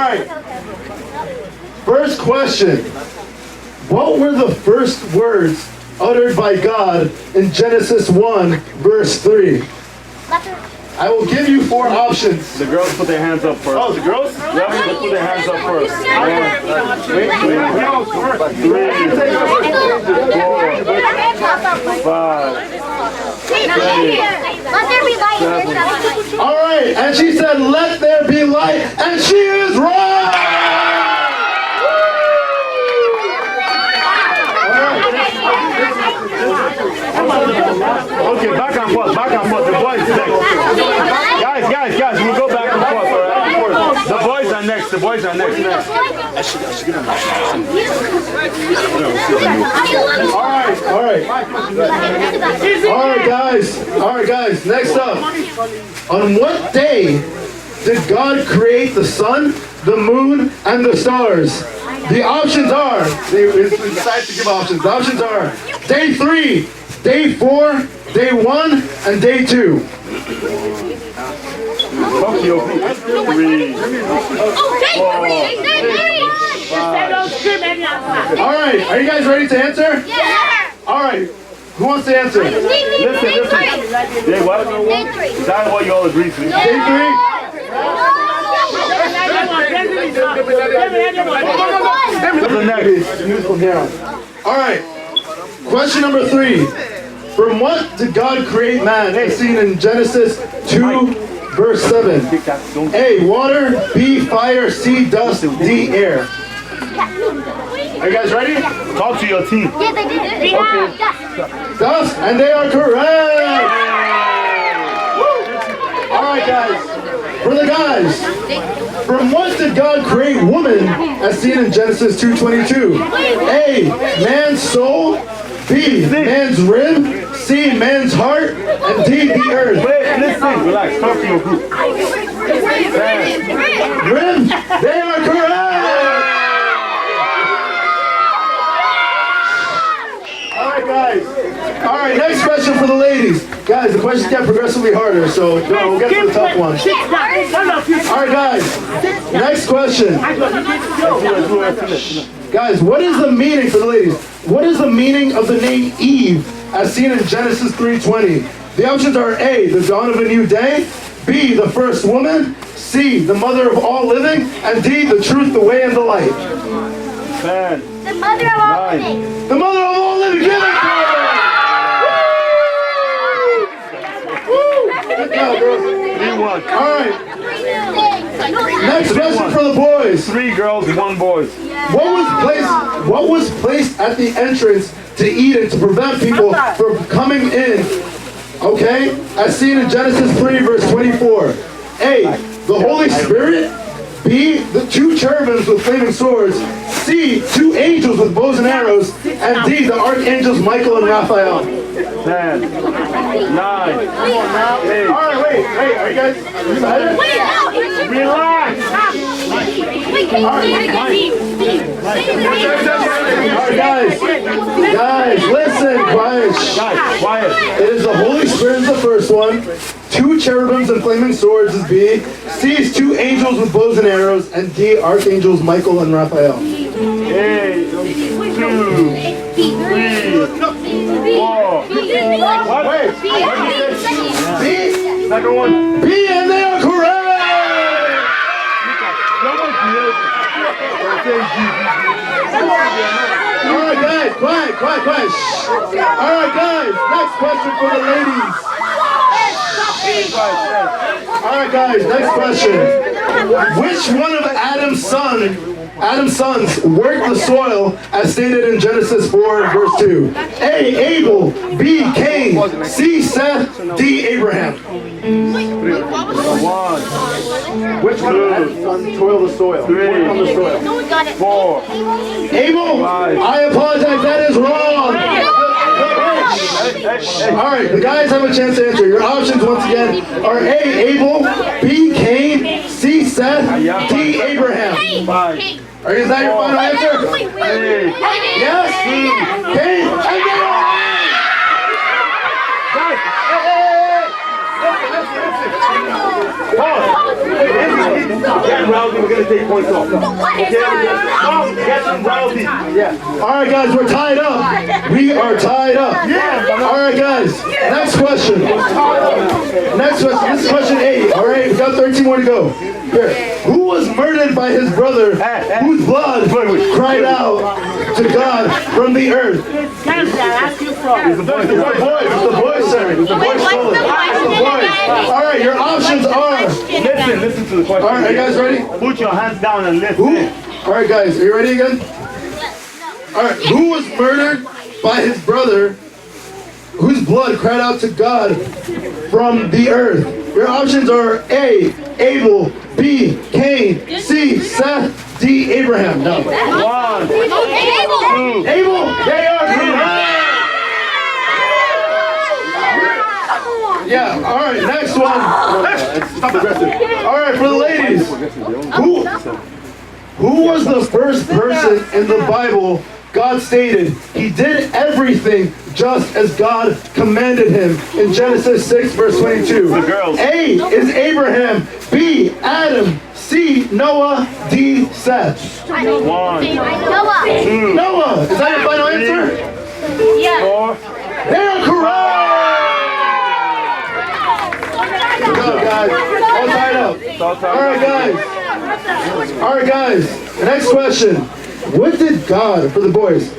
right. First question. What were the first words uttered by God in Genesis 1, verse 3? I will give you 4 options. The girls put their hands up first. Oh, the girls? Yeah, let's put their hands up first. 1, 2, 3, 4, 5. All right, and she said, "Let there be light," and she is right. Okay, back and forth. The boys next. Guys, we'll go back and forth, all right? The boys are next. All right, guys, next up. On what day did God create the sun, the moon, and the stars? The options are, we decided to give options. The options are day 3, day 4, day 1, and day 2. 3, 4, 5. All right, are you guys ready to answer? Yeah. All right, who wants to answer? Listen. Day what? That's what you all agree to. Day 3? All right, question number 3. From what did God create man, as seen in Genesis 2, verse 7? A, water, B, fire, C, dust, D, air. Are you guys ready? Talk to your team. Yeah, they did it. Okay. Dust, and they are correct. All right, guys. For the guys, from what did God create woman, as seen in Genesis 2:22? A, man's soul, B, man's rib, C, man's heart, and D, the earth. Wait, listen, relax. Talk to your group. Rib, they are correct. All right, guys. All right, next question for the ladies. Guys, the questions get progressively harder, so we'll get to the tough one. All right, guys. Next question. Guys, what is the meaning, for the ladies, what is the meaning of the name Eve, as seen in Genesis 3:20? The options are A, the dawn of a new day, B, the first woman, C, the mother of all living, and D, the truth, the way, and the light. 10. The mother of all living. The mother of all living, give it to her! Good job, girls. 3-1. All right, next question for the boys. 3 girls, 1 boy. What was placed at the entrance to Eden to prevent people from coming in? Okay, as seen in Genesis 3, verse 24. A, the Holy Spirit. B, the 2 cherubims with flaming swords. C, 2 angels with bows and arrows. And D, the archangels Michael and Raphael. 10, 9, 8. All right, wait, are you guys excited? Relax. All right, guys, listen, quiet. Quiet. It is the Holy Spirit is the first one. 2 cherubims and flaming swords is B. C is 2 angels with bows and arrows, and D, archangels Michael and Raphael. 8, 2, 3, 4. What? Wait. B. Second one. B, and they are correct. All right, guys, quiet. Shh. All right, guys, next question for the ladies. All right, guys, next question. Which one of Adam's sons worked the soil as stated in Genesis 4, verse 2? A, Abel, B, Cain, C, Seth, D, Abraham. 1. Which one of Adam's sons toiled the soil? 3. Worked on the soil? 4. Abel? I apologize, that is wrong. All right, the guys have a chance to answer. Your options, once again, are A, Abel, B, Cain, C, Seth, D, Abraham. 5. Is that your final answer? Yes? Cain, and they are right. Get rowdy, we're gonna take points off. Okay? Stop getting rowdy. Yeah. All right, guys, we're tied up. We are tied up. Yeah. All right, guys. Next question. Next question. This is question 8. All right, we got 13 more to go. Here. Who was murdered by his brother, whose blood cried out to God from the earth? It's the boys, sir. It's the boys. All right, your options are. Listen to the question. All right, are you guys ready? Put your hands down and listen. Who? All right, guys, are you ready again? All right, who was murdered by his brother, whose blood cried out to God from the earth? Your options are A, Abel, B, Cain, C, Seth, D, Abraham. No. 1, 2. Abel, they are correct. Yeah, all right, next one. Stop aggressive. All right, for the ladies. Who was the first person in the Bible God stated he did everything just as God commanded him in Genesis 6, verse 22? The girls. A is Abraham, B, Adam, C, Noah, D, Seth. 1, 2, Noah, is that your final answer? 4. They are correct! Good job, guys. All tied up. All right, guys. The next question. What did God, for the boys,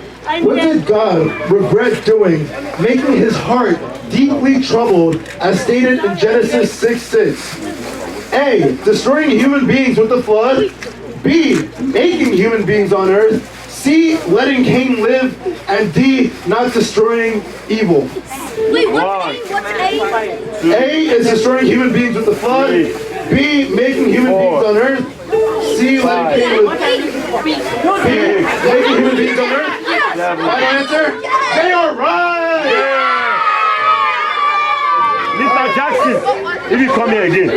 what did God regret doing, making his heart deeply troubled, as stated in Genesis 6:6? A, destroying human beings with the flood. B, making human beings on earth. C, letting Cain live. And D, not destroying evil. Wait, what's A? A is destroying human beings with the flood. B, making human beings on earth. C, letting Cain live. B, making human beings on earth. Final answer? They are right! Mr. Jackson, if you come here again.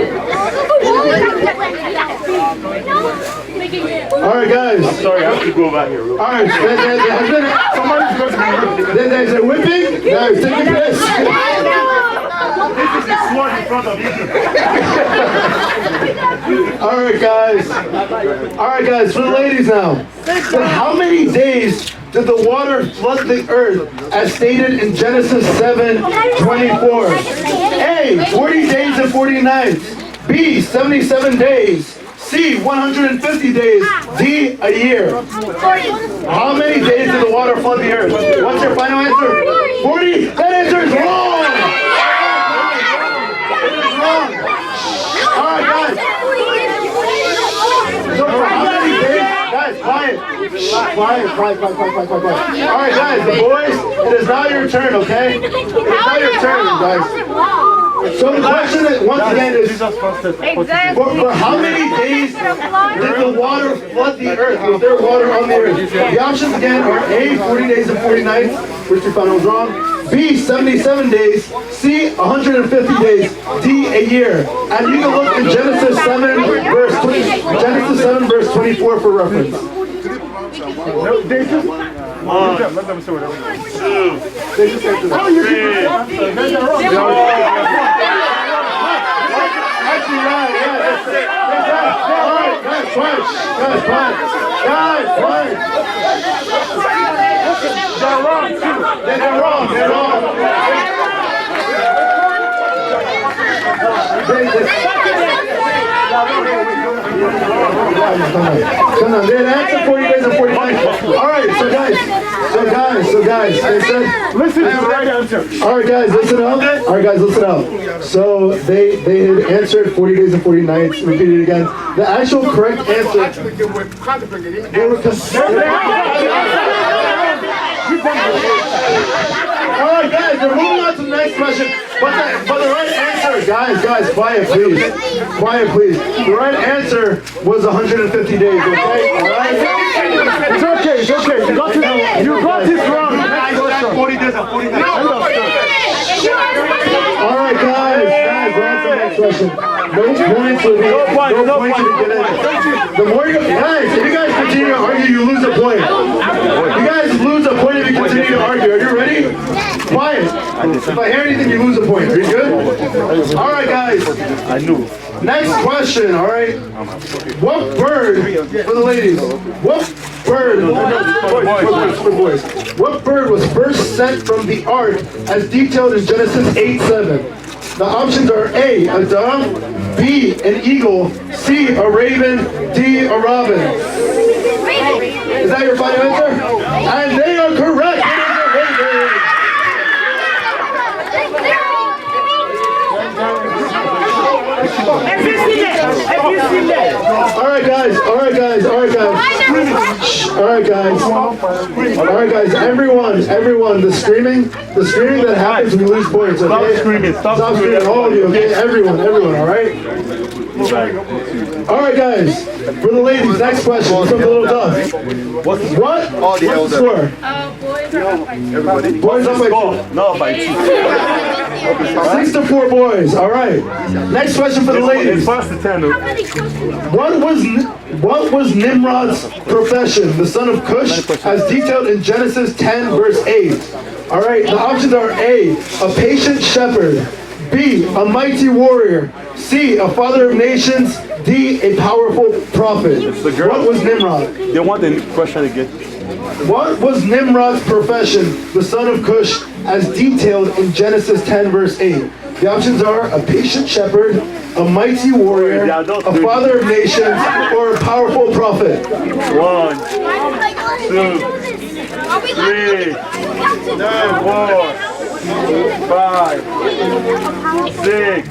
All right, guys. Sorry, I have to go back here. All right, somebody's going to be there's a whipping. No, it's taking place. This is the sword in front of you. All right, guys. All right, guys. For the ladies now. So how many days did the water flood the earth, as stated in Genesis 7:24? A, 40 days and 40 nights. B, 77 days. C, 150 days. D, a year. How many days did the water flood the earth? What's your final answer? 40? That answer is wrong! It is wrong. All right, guys. So for how many days? Guys, quiet. Quiet. All right, guys, the boys, it is now your turn, okay? It is now your turn, guys. So the question is, once again is, for how many days did the water flood the earth? Was there water on the earth? The options again are A, 40 days and 40 nights, which we found was wrong. B, 77 days. C, 150 days. D, a year. And you can look in Genesis 7, verse 24 for reference. They just, let them say whatever. 2, 3. Actually, right. All right, guys, quiet. They're wrong, too. They're wrong. Come on, they answered 40 days and 40 nights. All right, so guys, they said, Listen to the right answer. all right, guys, listen up. So they had answered 40 days and 40 nights. Repeat it again. The actual correct answer. They were all right, guys, we're moving on to the next question. But the right answer, guys, quiet, please. The right answer was 150 days, okay? All right? It's okay. You got this wrong. 40 days and 40 nights. All right, guys, we're on to the next question. No points will be, No points, no no points will points. get in. The more you guys, if you guys continue to argue, you lose a point. You guys lose a point if you continue to argue. Are you ready? Quiet. If I hear anything, you lose a point. Are you good? All right, guys. I knew. Next question, all right? What bird, for the ladies, what bird, for the boys, what bird was first sent from the ark as detailed in Genesis 8:7? The options are A, a dove, B, an eagle, C, a raven, D, a robin. Is that your final answer? And they are correct. All right, guys. All right, guys. All right, guys. All right, guys. All right, guys. Everyone. The screaming that happens when you lose points. Okay? Stop screaming. All of you. Okay? Everyone. All right. All right, guys. For the ladies, next question. From the little dove. What? What's the score? Boys up by 2. No, by 2. 6-4 boys. All right. Next question for the ladies. It's first to 10. What was Nimrod's profession, the son of Cush, as detailed in Genesis 10, verse 8? All right. The options are A, a patient shepherd, B, a mighty warrior, C, a father of nations, D, a powerful prophet. What was Nimrod? They want the question again. What was Nimrod's profession, the son of Cush, as detailed in Genesis 10, verse 8? The options are a patient shepherd, a mighty warrior, a father of nations, or a powerful prophet. 1, 2, 3, 4, 5, 6,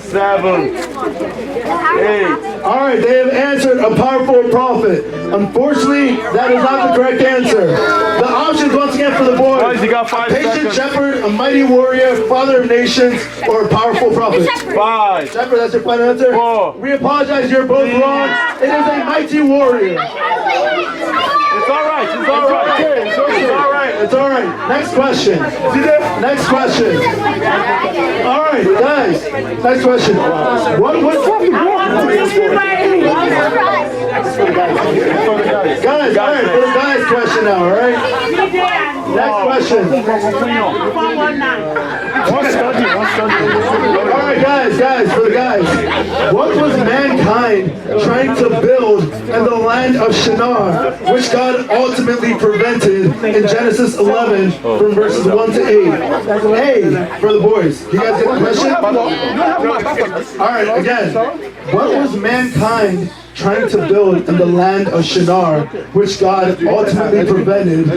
7, 8. All right, they have answered a powerful prophet. Unfortunately, that is not the correct answer. The options, once again, for the boys: Guys, you got 5 a patient seconds. shepherd, a mighty warrior, father of nations, or a powerful prophet. 5. Shepherd, that's your final answer? 4. We apologize, you're both wrong. It is a mighty warrior. It's all right. It's all right. It's all right. It's all right. Next question. Next question. All right, guys. Next question. What was? Guys, all right. For the guys' question now. All right. Next question. All right, guys. For the guys. What was mankind trying to build in the land of Shinar, which God ultimately prevented in Genesis 11 from verses 1 to 8? A, for the boys. You guys get the question? All right, again. What was mankind trying to build in the land of Shinar, which God ultimately prevented,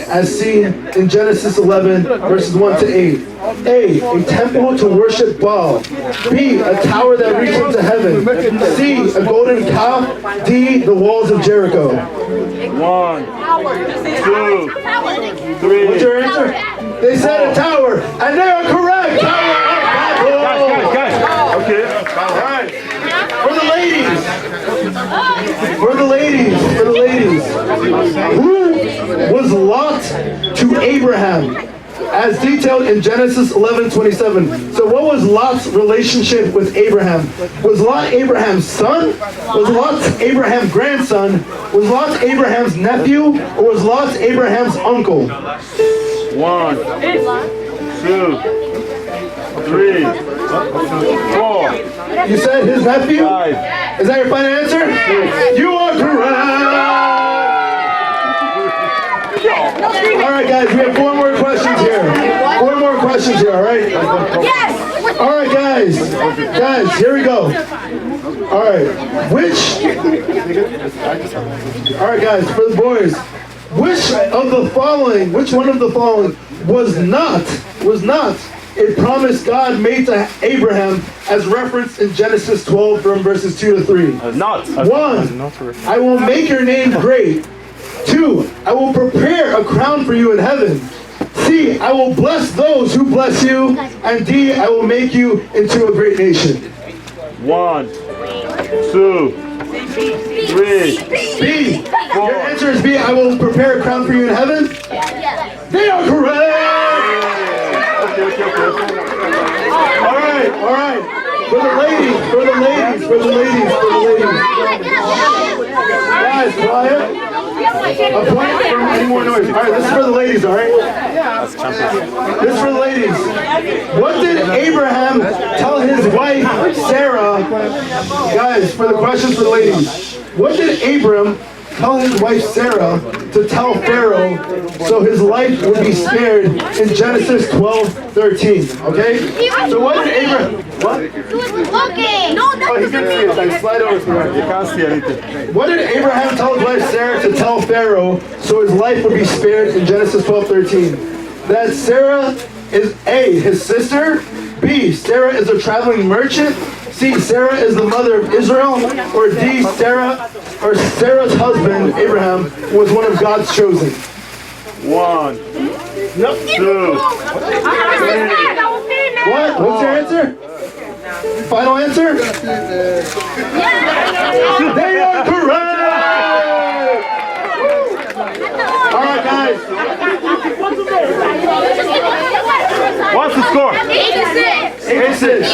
as seen in Genesis 11, verses 1 to 8? A, a temple to worship Baal. B, a tower that reaches into heaven. C, a golden calf. D, the walls of Jericho. 1, 2, 3. What's your answer? They said a tower, and they are correct. Tower of Babel. Guys. Okay. All right. For the ladies. Who was Lot to Abraham, as detailed in Genesis 11:27? So what was Lot's relationship with Abraham? Was Lot Abraham's son? Was Lot Abraham's grandson? Was Lot Abraham's nephew? Or was Lot Abraham's uncle? 1, 2, 3, 4. You said his nephew? 5. Is that your final answer? You are correct! All right, guys, we have 4 more questions here. 4 more questions here, all right? Yes! All right, guys, here we go. All right, all right, guys, for the boys, which one of the following was not a promise God made to Abraham as referenced in Genesis 12 from verses 2 to 3? Not. 1, I will make your name great. 2, I will prepare a crown for you in heaven. C, I will bless those who bless you. And D, I will make you into a great nation. 1, 2, 3. B. Your answer is B, I will prepare a crown for you in heaven? They are correct! Okay. All right. For the ladies, for the ladies, for the ladies, for the ladies. Guys, quiet. A point from any more noise. All right, this is for the ladies, all right? This is for the ladies. What did Abraham tell his wife, Sarah? Guys, for the questions for the ladies. What did Abram tell his wife, Sarah, to tell Pharaoh so his life would be spared in Genesis 12:13? Okay? So what did Abraham... What? He was looking. No, Oh, he can see it. Like, slide over to me. You can't see anything. What did Abraham tell his wife Sarah to tell Pharaoh so his life would be spared in Genesis 12:13? That Sarah is A, his sister, B, Sarah is a traveling merchant, C, Sarah is the mother of Israel, or D, Sarah's husband, Abraham, was one of God's chosen. 1, 2. What? What's your answer? Final answer? They are correct! Alright guys. What's the score? 86. 86.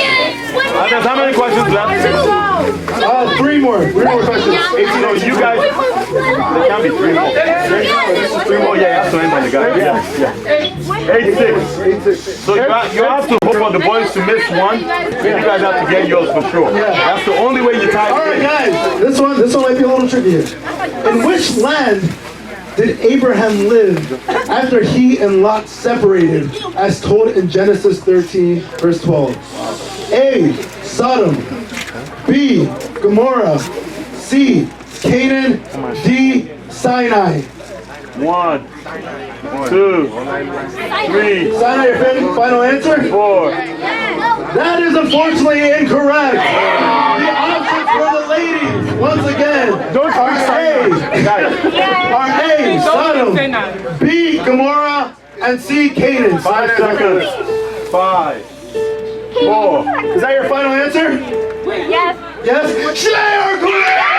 There's how many questions left? 3 more. 3 more questions. 18. No, you guys. There can't be 3 more. This is 3 more. Yeah, you have to end on the guy. Yeah. 86. So you have to hope for the boys to miss one. And you guys have to get yours for sure. That's the only way you tie the Alright game. guys, this one might be a little tricky here. In which land did Abraham live after he and Lot separated, as told in Genesis 13, verse 12? A, Sodom. B, Gomorrah. C, Canaan. D, Sinai. 1, 2, 3, Sinai, your final answer? 4. That is unfortunately incorrect. The options for the ladies, once again, are A, Sodom, B, Gomorrah, and C, Canaan. 5 seconds. 5, 4. Is that your final answer? Yes. Yes? They are correct!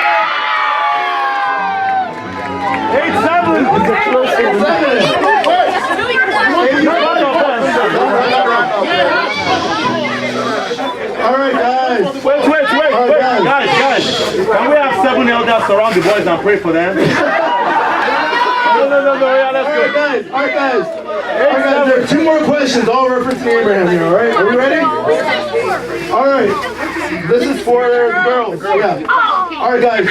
8-7. Alright guys. Wait. Guys. Can we have 7 elders surround the boys and pray for them? No. Yeah, let's go. Alright guys. There are 2 more questions, all referencing Abraham here, alright? Are we ready? Alright. This is for the girls. Yeah. Alright guys.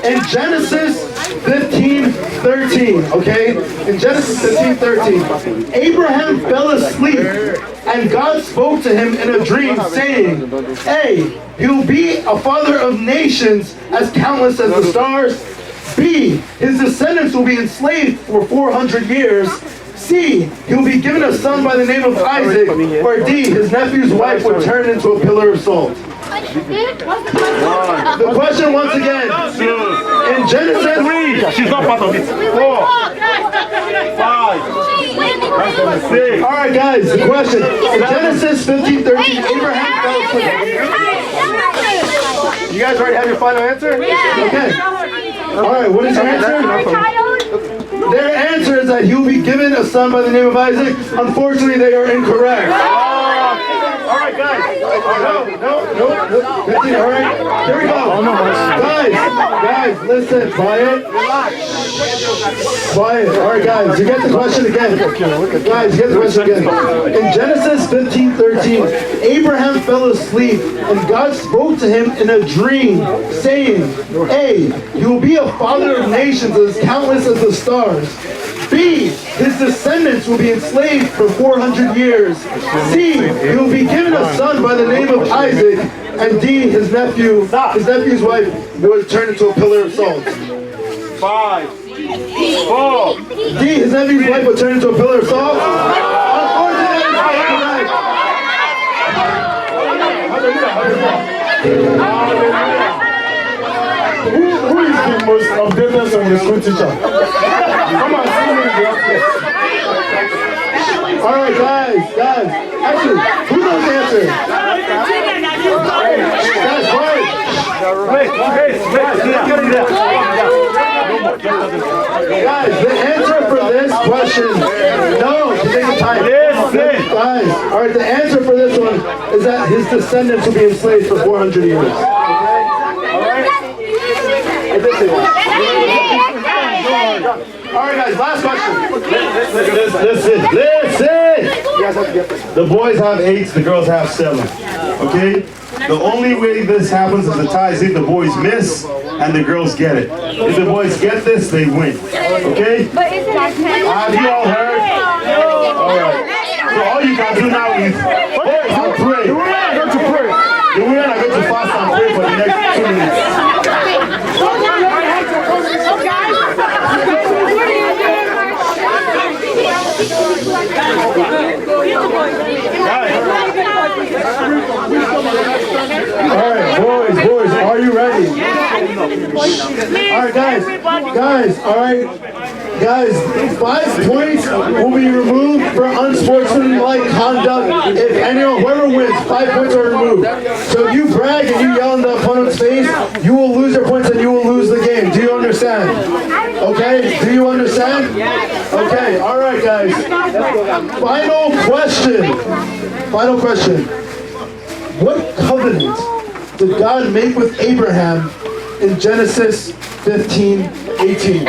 In Genesis 15:13, okay? In Genesis 15:13, Abraham fell asleep and God spoke to him in a dream saying, A, he will be a father of nations as countless as the stars. B, his descendants will be enslaved for 400 years. C, he will be given a son by the name of Isaac. Or D, his nephew's wife would turn into a pillar of salt. The question once again, in Genesis 3, she's not part of it. 4, 5, 6. Alright guys, the question, in Genesis 15:13, Abraham fell asleep. You guys already have your final answer? Okay. Alright, what is your answer? Their answer is that he will be given a son by the name of Isaac. Unfortunately, they are incorrect. Alright guys. No. Alright, here we go. Guys, listen, quiet. Alright guys, you get the question again. Guys, get the question again. In Genesis 15:13, Abraham fell asleep and God spoke to him in a dream, saying, A, he will be a father of nations as countless as the stars. B, his descendants will be enslaved for 400 years. C, he will be given a son by the name of Isaac. And D, his nephew's wife will turn into a pillar of salt. 5, 4. D, his nephew's wife will turn into a pillar of salt. Unfortunately, who is the most updated on the school teacher? Come on, see me in the office. Alright, guys. Actually, who knows the answer? Guys, quiet. Wait. Guys, the answer for this question, no, take the time. Guys, all right, the answer for this one is that his descendants will be enslaved for 400 years. Okay? All right, guys, last question. Listen. The boys have 8, the girls have 7. Okay? The only way this happens is the tie is if the boys miss and the girls get it. If the boys get this, they win. Okay? Have you all heard? All right. So all you can do now is pray. The way I go to pray. The way I go to fast and pray for the next 2 minutes. Alright, boys, are you ready? Alright, guys, alright. Guys, 5 points will be removed for unsportsmanlike conduct. If anyone, whoever wins, 5 points are removed. So if you brag and you yell in the opponent's face, you will lose your points and you will lose the game. Do you understand? Okay? Do you understand? Okay, alright guys. Final question. What covenant did God make with Abraham in Genesis 15:18?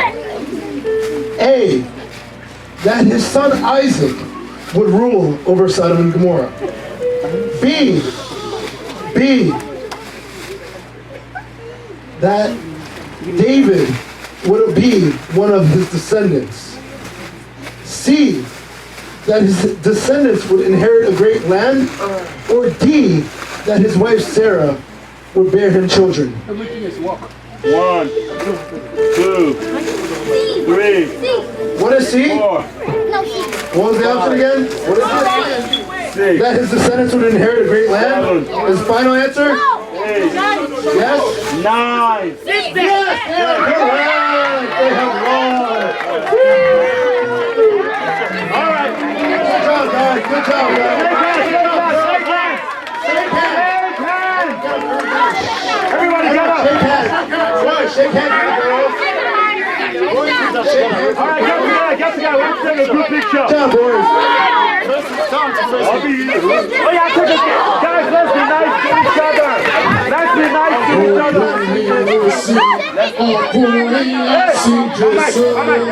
A, that his son Isaac would rule over Sodom and Gomorrah. B, that David would be one of his descendants. C, that his descendants would inherit a great land. Or D, that his wife Sarah would bear him children. 1, 2, 3. What is C? 4. What was the option again? What is it? 6. That his descendants would inherit a great land? Is the final answer? 8. Yes? 9. Yes! Correct! They have won! Alright. Good job, guys. Good job, guys. Everybody get up! Shake hands. Boys, shake hands, girls. Shake hands. All right, get together. Let's take a group picture. Good job, boys. I'll be you. Oh yeah, take a guys, let's be nice to each other. Let's be nice to each other. Hey, all right.